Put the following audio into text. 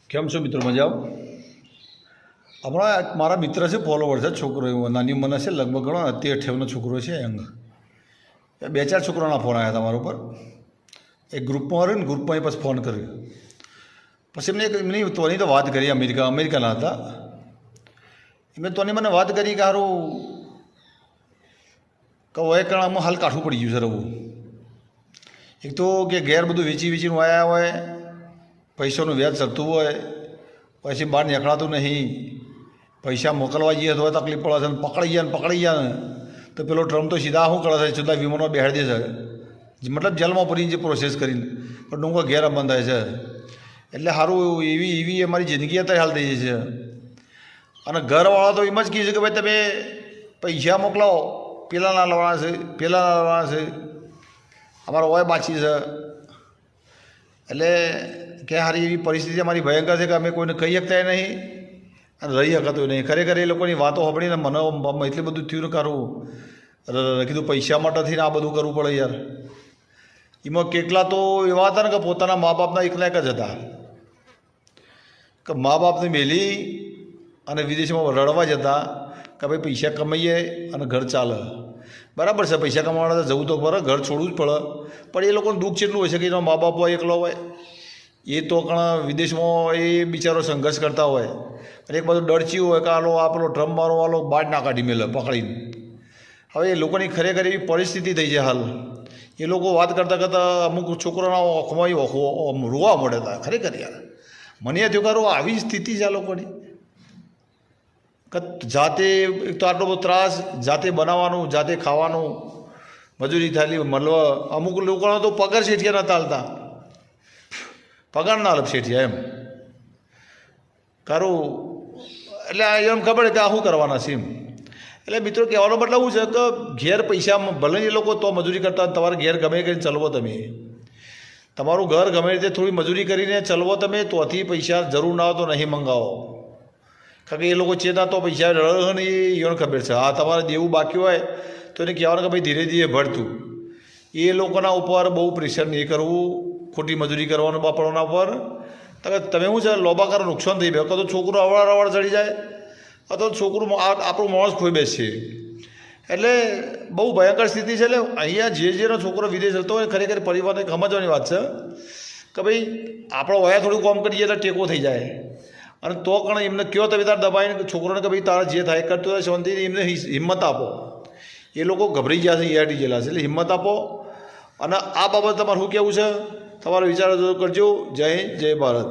કેમ છો મિત્રો? મજા હમણાં મારા મિત્ર છે, ફોલોવર છે, છોકરો એવો નાની ઉંમરના છે, લગભગ ગણો 13-18નો છોકરો છે. યંગ 2-4 છોકરાના ફોન આવ્યા હતા મારા ઉપર. એક ગ્રુપમાં રહ્યું ને, ગ્રુપમાં પછી ફોન કર્યો. પછી એમની તોની તો વાત કરી, અમેરિકાના હતા. એમને તોની મને વાત કરી કે સારું હોય કારણ આમાં હાલ કાઠું પડી ગયું છે રહું. એક તો કે ઘેર બધું વેચીને આવ્યા હોય, પૈસાનું વ્યાજ ચડતું હોય, પછી બહાર નીકળાતું નહીં, પૈસા મોકલવા જઈએ તો તકલીફ પડે છે, પકડી ગયા ને તો પેલો ટ્રમ્પ તો સીધા શું કરે છે, સીધા વિમાનમાં બેહાડી દે છે, મતલબ જેલમાં પડીને જે પ્રોસેસ કરીને, પણ ડુંગર ઘેર બંધાય છે. એટલે સારું એવી અમારી જિંદગી અત્યારે હાલ થઈ છે. અને ઘરવાળા તો એમ જ કહે છે કે ભાઈ તમે પૈસા મોકલાવો, પેલાના લાવવાના છે, અમારો ઓય બાચી છે. એટલે કે સારી એવી પરિસ્થિતિ અમારી ભયંકર છે કે અમે કોઈને કહી શકતા નહીં અને રહી શકતું નહીં. ખરેખર એ લોકોની વાતો સાંભળીને મને એટલું બધું થયું ને કારું કીધું પૈસા માટે થઈને આ બધું કરવું પડે યાર. એમાં કેટલા તો એવા હતા ને કે પોતાના મા બાપના એકલા એક જ હતા કે મા બાપને મેલી અને વિદેશમાં રડવા જતા કે ભાઈ પૈસા કમાઈએ અને ઘર ચાલે. બરાબર છે, પૈસા કમાવા જવું તો પડે, ઘર છોડવું જ પડે, પણ એ લોકોનું દુઃખ કેટલું હોય છે કે એનો મા બાપ હોય એકલો હોય, એ તો ઘણા વિદેશમાં એ બિચારો સંઘર્ષ કરતા હોય અને એક બાજુ ડરચી હોય કે આ પેલો ડ્રમ મારો વાલો બાદ ના કાઢી મેલે પકડીને. હવે એ લોકોની ખરેખર એવી પરિસ્થિતિ થઈ છે હાલ. એ લોકો વાત કરતાં અમુક છોકરાના આંખમાં રોવા મળે હતા. ખરેખર યાર મને એ થયું કે આવી સ્થિતિ છે આ લોકોની કે જાતે એક તો આટલો બધો ત્રાસ, જાતે બનાવવાનું, જાતે ખાવાનું, મજૂરી થાલી મળવા. અમુક લોકોનો તો પગાર શેઠિયા નતા હાલતા, પગાર ના હાલ શેઠિયા એમ કારું. એટલે એમ ખબર કે આ શું કરવાના છે એમ. એટલે મિત્રો કહેવાનો મતલબ શું છે કે ઘેર પૈસા ભલે એ લોકો તો મજૂરી કરતા, તમારે ઘેર ગમે કરીને ચલવો, તમે તમારું ઘર ગમે રીતે થોડી મજૂરી કરીને ચલવો તમે, તોથી પૈસા જરૂર ના હોય તો નહીં મંગાવો. કારણ કે એ લોકો ચેતા તો પૈસા રડે ને એને ખબર છે. હા, તમારે દેવું બાકી હોય તો એને કહેવાનું કે ભાઈ ધીરે ધીરે ભરતું. એ લોકોના ઉપર બહુ પ્રેશર નહીં કરવું, ખોટી મજૂરી કરવાનું બાપડોના ઉપર. તમે શું છે લોબા કરો, નુકસાન થઈ ગયું, તો છોકરું અવળ ચડી જાય અથવા છોકરું આપણું માણસ ખોઈ બેસશે. એટલે બહુ ભયંકર સ્થિતિ છે. એટલે અહીંયા જેનો છોકરો વિદેશ જતો હોય ખરેખર પરિવારને સમજવાની વાત છે કે ભાઈ આપણો વયા થોડું કામ કરીએ એટલે ટેકો થઈ જાય. અને તો પણ એમને કયો તમે તાર દબાઈને છોકરોને કે ભાઈ તારા જે થાય કરતું હોય શાંતિથી એમને હિંમત આપો. એ લોકો ગભરાઈ ગયા છે, ERT જેલા છે, એટલે હિંમત આપો. અને આ બાબત તમારે શું કહેવું છે, તમારો વિચાર કરજો. જય હિન્દ, જય ભારત.